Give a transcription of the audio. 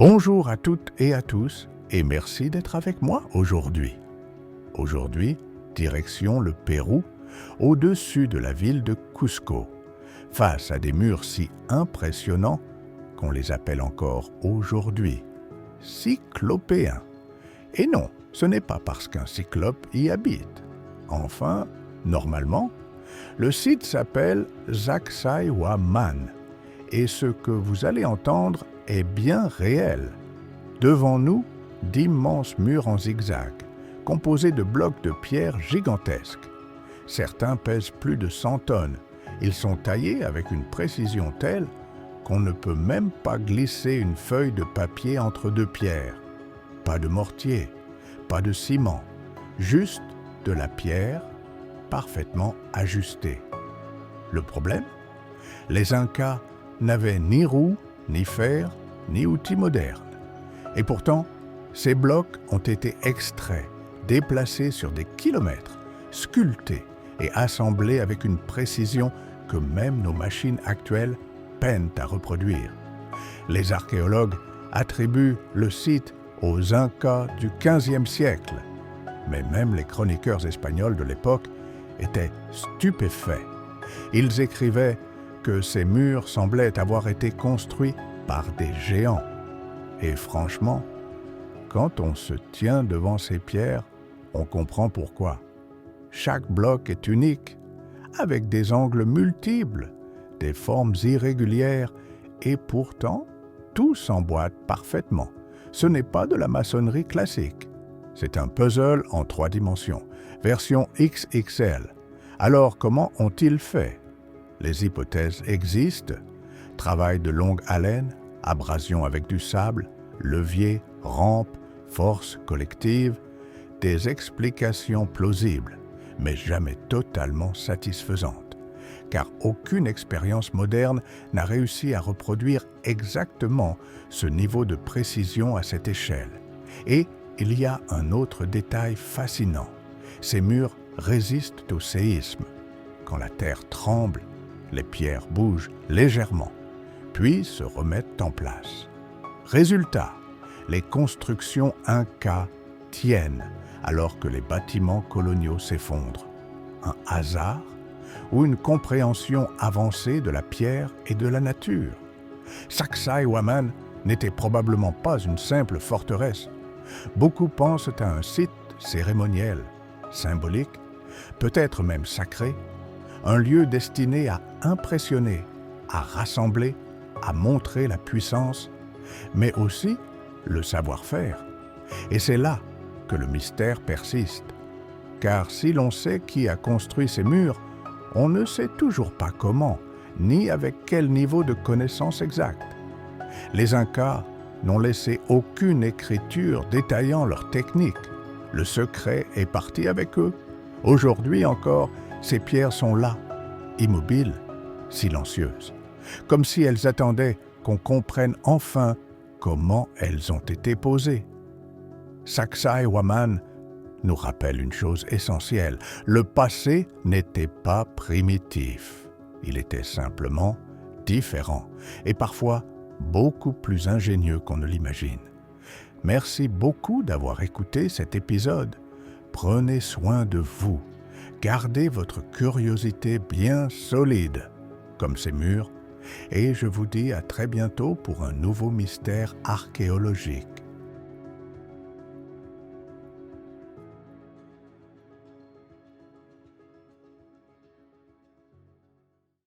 Bonjour à toutes et à tous et merci d'être avec moi aujourd'hui. Aujourd'hui, direction le Pérou, au-dessus de la ville de Cusco, face à des murs si impressionnants qu'on les appelle encore aujourd'hui cyclopéens. Et non, ce n'est pas parce qu'un cyclope y habite. Enfin, normalement, le site s'appelle Sacsayhuaman et ce que vous allez entendre est bien réel. Devant nous, d'immenses murs en zigzag, composés de blocs de pierre gigantesques. Certains pèsent plus de 100 tonnes. Ils sont taillés avec une précision telle qu'on ne peut même pas glisser une feuille de papier entre deux pierres. Pas de mortier, pas de ciment, juste de la pierre parfaitement ajustée. Le problème ? Les Incas n'avaient ni roues, ni fer, ni outils modernes. Et pourtant, ces blocs ont été extraits, déplacés sur des kilomètres, sculptés et assemblés avec une précision que même nos machines actuelles peinent à reproduire. Les archéologues attribuent le site aux Incas du XVe siècle, mais même les chroniqueurs espagnols de l'époque étaient stupéfaits. Ils écrivaient que ces murs semblaient avoir été construits par des géants. Et franchement, quand on se tient devant ces pierres, on comprend pourquoi. Chaque bloc est unique, avec des angles multiples, des formes irrégulières, et pourtant, tout s'emboîte parfaitement. Ce n'est pas de la maçonnerie classique. C'est un puzzle en 3 dimensions, version XXL. Alors, comment ont-ils fait ? Les hypothèses existent. Travail de longue haleine, abrasion avec du sable, levier, rampe, force collective, des explications plausibles, mais jamais totalement satisfaisantes, car aucune expérience moderne n'a réussi à reproduire exactement ce niveau de précision à cette échelle. Et il y a un autre détail fascinant. Ces murs résistent au séisme. Quand la terre tremble, les pierres bougent légèrement, puis se remettent en place. Résultat, les constructions Incas tiennent alors que les bâtiments coloniaux s'effondrent. Un hasard ou une compréhension avancée de la pierre et de la nature? Sacsayhuaman n'était probablement pas une simple forteresse. Beaucoup pensent à un site cérémoniel, symbolique, peut-être même sacré, un lieu destiné à impressionner, à rassembler, à montrer la puissance, mais aussi le savoir-faire. Et c'est là que le mystère persiste. Car si l'on sait qui a construit ces murs, on ne sait toujours pas comment, ni avec quel niveau de connaissance exact. Les Incas n'ont laissé aucune écriture détaillant leur technique. Le secret est parti avec eux. Aujourd'hui encore, ces pierres sont là, immobiles, silencieuses, comme si elles attendaient qu'on comprenne enfin comment elles ont été posées. Sacsayhuaman nous rappelle une chose essentielle. Le passé n'était pas primitif. Il était simplement différent et parfois beaucoup plus ingénieux qu'on ne l'imagine. Merci beaucoup d'avoir écouté cet épisode. Prenez soin de vous. Gardez votre curiosité bien solide, comme ces murs, et je vous dis à très bientôt pour un nouveau mystère archéologique.